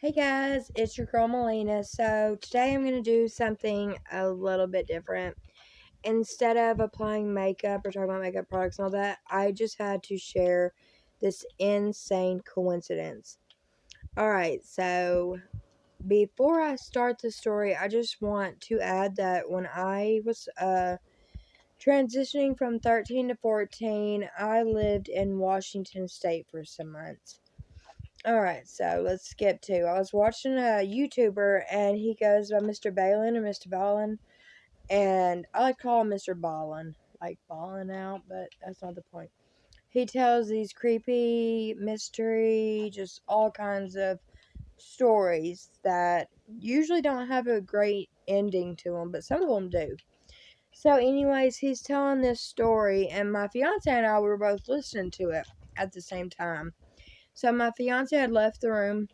Hey guys, it's your girl Melina. So today I'm going to do something a little bit different. Instead of applying makeup or talking about makeup products and all that, I just had to share this insane coincidence. Alright, so before I start the story, I just want to add that when I was transitioning from 13 to 14, I lived in Washington State for some months. Alright, so let's skip to. I was watching a YouTuber and he goes by Mr. Balin or Mr. Ballin. And I like to call him Mr. Ballin. Like balling out, but that's not the point. He tells these creepy, mystery, just all kinds of stories that usually don't have a great ending to them, but some of them do. So, anyways, he's telling this story, and my fiance and I were both listening to it at the same time. So, my fiance had left the room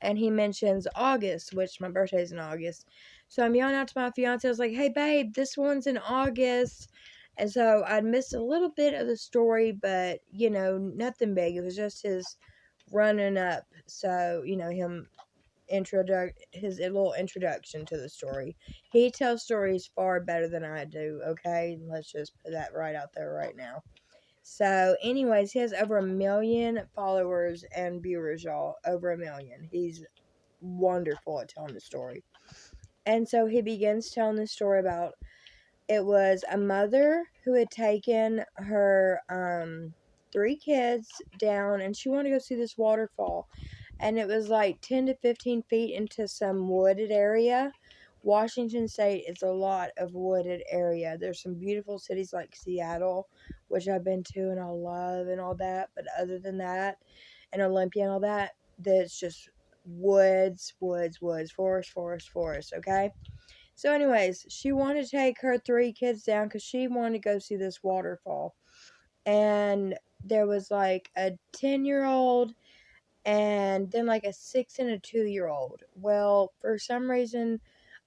and he mentions August, which my birthday is in August. So I'm yelling out to my fiance. I was like, "Hey, babe, this one's in August." And so I'd missed a little bit of the story, but nothing big. It was just his running up. So him his little introduction to the story. He tells stories far better than I do. Okay, let's just put that right out there right now. So, anyways, he has over 1 million followers and viewers, y'all. Over 1 million. He's wonderful at telling the story. And so he begins telling the story about it was a mother who had taken her 3 kids down and she wanted to go see this waterfall. And it was like 10 to 15 feet into some wooded area. Washington State is a lot of wooded area. There's some beautiful cities like Seattle, which I've been to and I love and all that. But other than that, and Olympia and all that, that's just woods, woods, woods, forest, forest, forest, okay? So, anyways, she wanted to take her 3 kids down because she wanted to go see this waterfall. And there was like a 10-year-old and then like a 6 and a 2-year-old. Well, for some reason,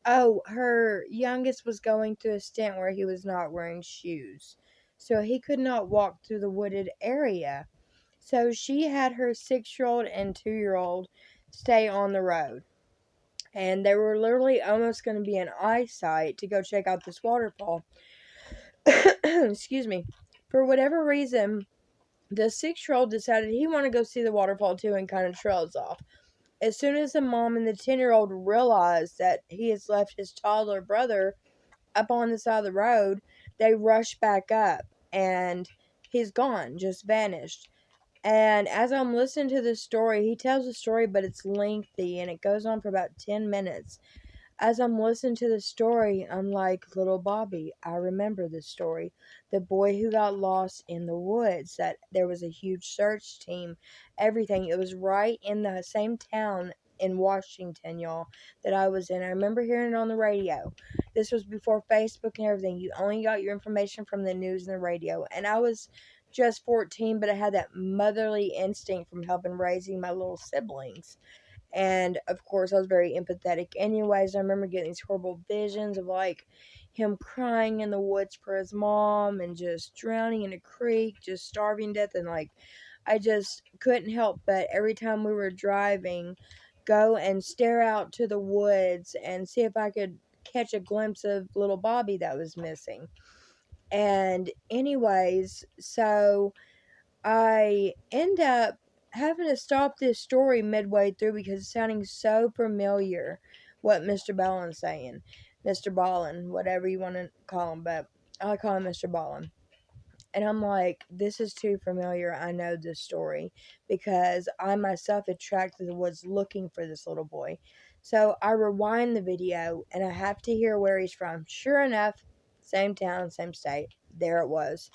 her youngest was going through a stint where he was not wearing shoes. So he could not walk through the wooded area. So she had her 6-year-old and 2-year-old stay on the road. And they were literally almost going to be in eyesight to go check out this waterfall. Excuse me. For whatever reason, the 6-year-old decided he wanted to go see the waterfall too and kind of trails off. As soon as the mom and the 10-year-old realized that he has left his toddler brother up on the side of the road, they rushed back up and he's gone, just vanished. And as I'm listening to this story, he tells a story, but it's lengthy and it goes on for about 10 minutes. As I'm listening to the story, I'm like, little Bobby, I remember this story. The boy who got lost in the woods, that there was a huge search team, everything. It was right in the same town in Washington, y'all, that I was in. I remember hearing it on the radio. This was before Facebook and everything. You only got your information from the news and the radio. And I was just 14, but I had that motherly instinct from helping raising my little siblings. And of course, I was very empathetic. Anyways, I remember getting these horrible visions of like him crying in the woods for his mom and just drowning in a creek, just starving to death. And like, I just couldn't help but every time we were driving, go and stare out to the woods and see if I could catch a glimpse of little Bobby that was missing. And, anyways, so I end up having to stop this story midway through because it's sounding so familiar what Mr. Ballin's saying. Mr. Ballin, whatever you want to call him, but I call him Mr. Ballin. And I'm like, this is too familiar. I know this story because I myself had tracked through the woods looking for this little boy. So I rewind the video and I have to hear where he's from. Sure enough, same town, same state. There it was,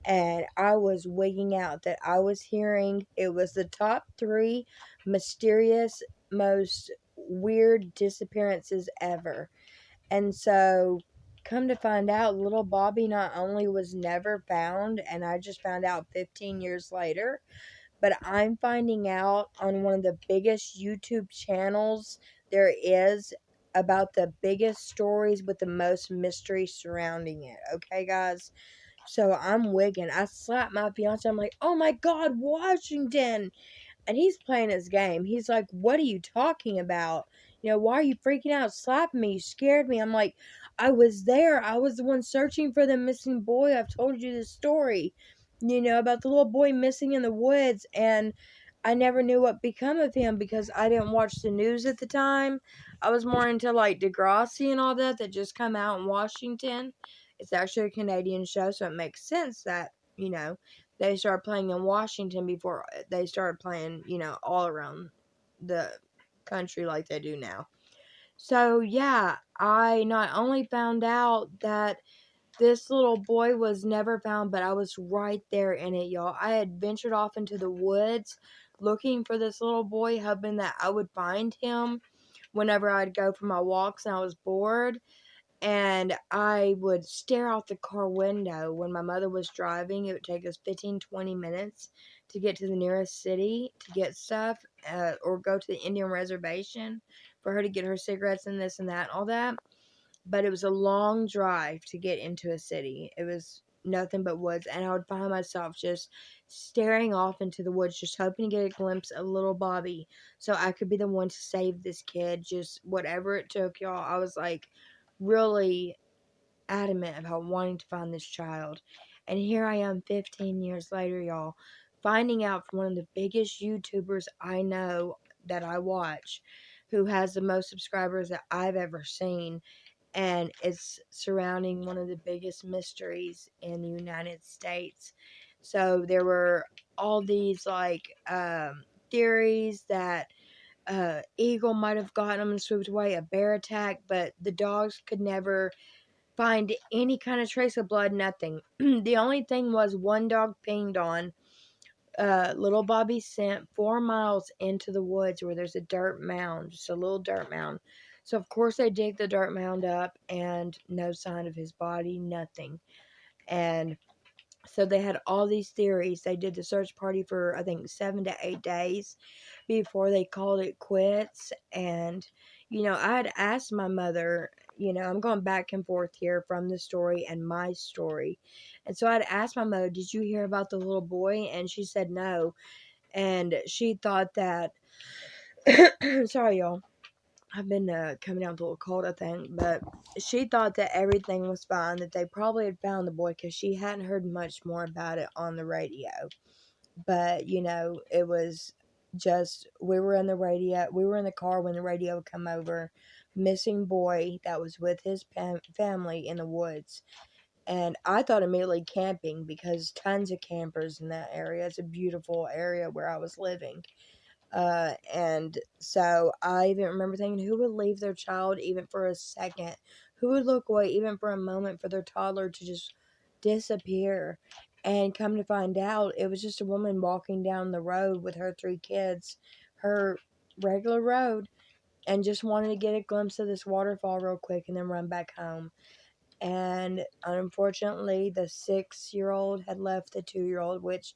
and I was wigging out that I was hearing it was the top 3 mysterious, most weird disappearances ever. And so, come to find out, little Bobby not only was never found, and I just found out 15 years later, but I'm finding out on one of the biggest YouTube channels there is about the biggest stories with the most mystery surrounding it. Okay, guys? So I'm wigging. I slapped my fiance. I'm like, oh my God, Washington. And he's playing his game. He's like, "What are you talking about? Why are you freaking out, slapping me? You scared me." I'm like, "I was there. I was the one searching for the missing boy. I've told you this story, about the little boy missing in the woods, and I never knew what become of him because I didn't watch the news at the time. I was more into like Degrassi and all that just come out in Washington. It's actually a Canadian show, so it makes sense that, they started playing in Washington before they started playing, all around the country like they do now. So, yeah, I not only found out that this little boy was never found, but I was right there in it, y'all. I had ventured off into the woods looking for this little boy, hoping that I would find him whenever I'd go for my walks and I was bored. And I would stare out the car window when my mother was driving. It would take us 15, 20 minutes to get to the nearest city to get stuff, or go to the Indian reservation for her to get her cigarettes and this and that and all that. But it was a long drive to get into a city. It was nothing but woods, and I would find myself just staring off into the woods, just hoping to get a glimpse of little Bobby so I could be the one to save this kid, just whatever it took, y'all. I was like really adamant about wanting to find this child. And here I am 15 years later, y'all, finding out from one of the biggest YouTubers I know that I watch, who has the most subscribers that I've ever seen, and it's surrounding one of the biggest mysteries in the United States. So there were all these like theories that eagle might have gotten him and swooped away, a bear attack, but the dogs could never find any kind of trace of blood, nothing. The only thing was one dog pinged on little Bobby scent 4 miles into the woods where there's a dirt mound, just a little dirt mound. So, of course, they dig the dirt mound up and no sign of his body, nothing. And so they had all these theories. They did the search party for, I think, 7 to 8 days before they called it quits. And, I had asked my mother, I'm going back and forth here from the story and my story. And so I'd asked my mother, "Did you hear about the little boy?" And she said no. And she thought that, sorry, y'all. I've been coming down with a little cold, I think, but she thought that everything was fine, that they probably had found the boy because she hadn't heard much more about it on the radio. But, it was just, we were in the car when the radio would come over, missing boy that was with his family in the woods. And I thought immediately camping because tons of campers in that area. It's a beautiful area where I was living. And so I even remember thinking, who would leave their child even for a second? Who would look away even for a moment for their toddler to just disappear? And come to find out, it was just a woman walking down the road with her 3 kids, her regular road, and just wanted to get a glimpse of this waterfall real quick and then run back home. And unfortunately, the 6-year-old had left the 2-year-old, which,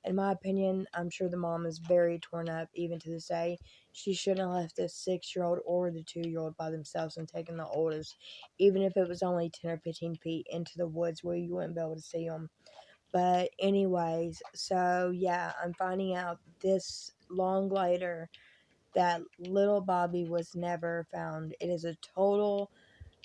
in my opinion, I'm sure the mom is very torn up even to this day. She shouldn't have left the 6-year-old or the 2-year-old by themselves and taken the oldest, even if it was only 10 or 15 feet into the woods where you wouldn't be able to see them. But, anyways, so yeah, I'm finding out this long later that little Bobby was never found. It is a total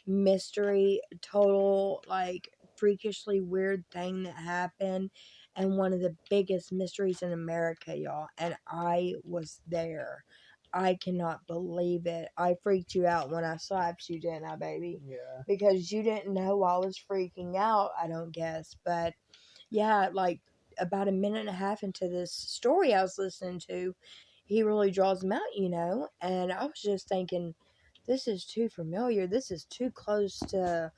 mystery, total like freakishly weird thing that happened, and one of the biggest mysteries in America, y'all. And I was there. I cannot believe it. I freaked you out when I slapped you, didn't I, baby? Yeah. Because you didn't know I was freaking out, I don't guess. But yeah, like about a minute and a half into this story I was listening to, he really draws them out, and I was just thinking, this is too familiar. This is too close to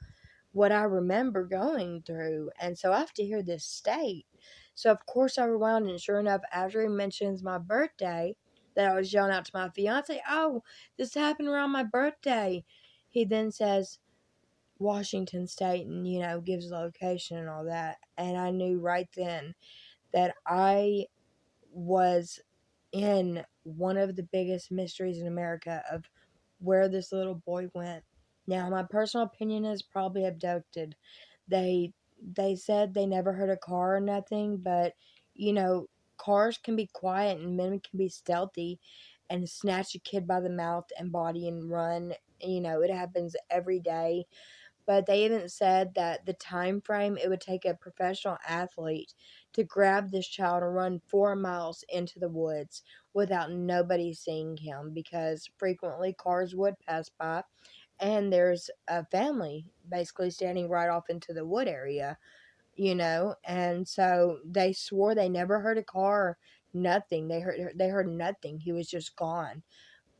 what I remember going through. And so I have to hear this state. So, of course, I rewound, and sure enough, after he mentions my birthday, that I was yelling out to my fiance, "Oh, this happened around my birthday." He then says, Washington State, and, gives the location and all that. And I knew right then that I was in one of the biggest mysteries in America of where this little boy went. Now, my personal opinion is probably abducted. They they said they never heard a car or nothing, but you know, cars can be quiet and men can be stealthy and snatch a kid by the mouth and body and run. It happens every day. But they even said that the time frame it would take a professional athlete to grab this child and run 4 miles into the woods without nobody seeing him, because frequently cars would pass by and there's a family basically standing right off into the wood area, and so they swore they never heard a car, nothing. They heard nothing. He was just gone.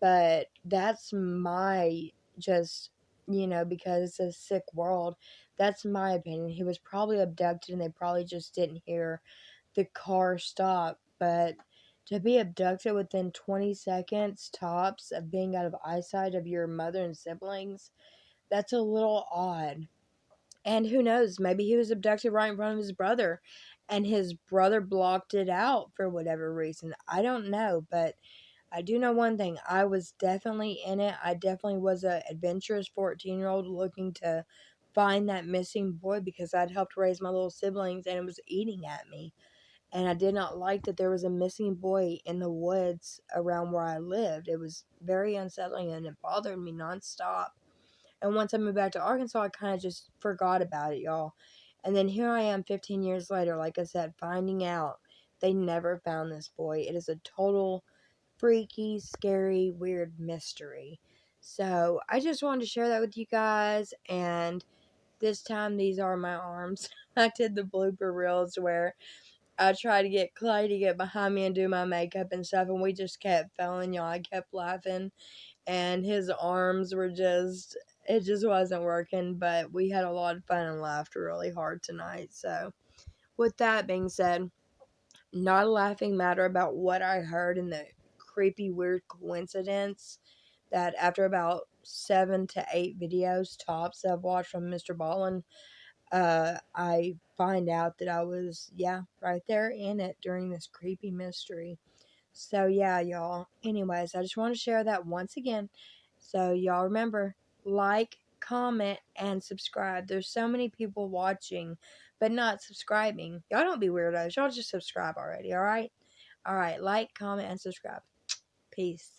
But that's my just because it's a sick world. That's my opinion. He was probably abducted and they probably just didn't hear the car stop. But to be abducted within 20 seconds tops of being out of eyesight of your mother and siblings, that's a little odd. And who knows, maybe he was abducted right in front of his brother and his brother blocked it out for whatever reason. I don't know, but I do know one thing. I was definitely in it. I definitely was a adventurous 14-year-old looking to find that missing boy because I'd helped raise my little siblings and it was eating at me. And I did not like that there was a missing boy in the woods around where I lived. It was very unsettling and it bothered me nonstop. And once I moved back to Arkansas, I kind of just forgot about it, y'all. And then here I am 15 years later, like I said, finding out they never found this boy. It is a total freaky, scary, weird mystery. So I just wanted to share that with you guys. And this time, these are my arms. I did the blooper reels where I tried to get Clay to get behind me and do my makeup and stuff, and we just kept failing, y'all. I kept laughing, and his arms were just, it just wasn't working. But we had a lot of fun and laughed really hard tonight. So, with that being said, not a laughing matter about what I heard in the creepy, weird coincidence that after about 7 to 8 videos tops that I've watched from Mr. Ballin, I find out that I was, yeah, right there in it during this creepy mystery. So, yeah, y'all. Anyways, I just want to share that once again. So, y'all remember, like, comment, and subscribe. There's so many people watching, but not subscribing. Y'all don't be weirdos. Y'all just subscribe already, alright? Alright, like, comment, and subscribe. Peace.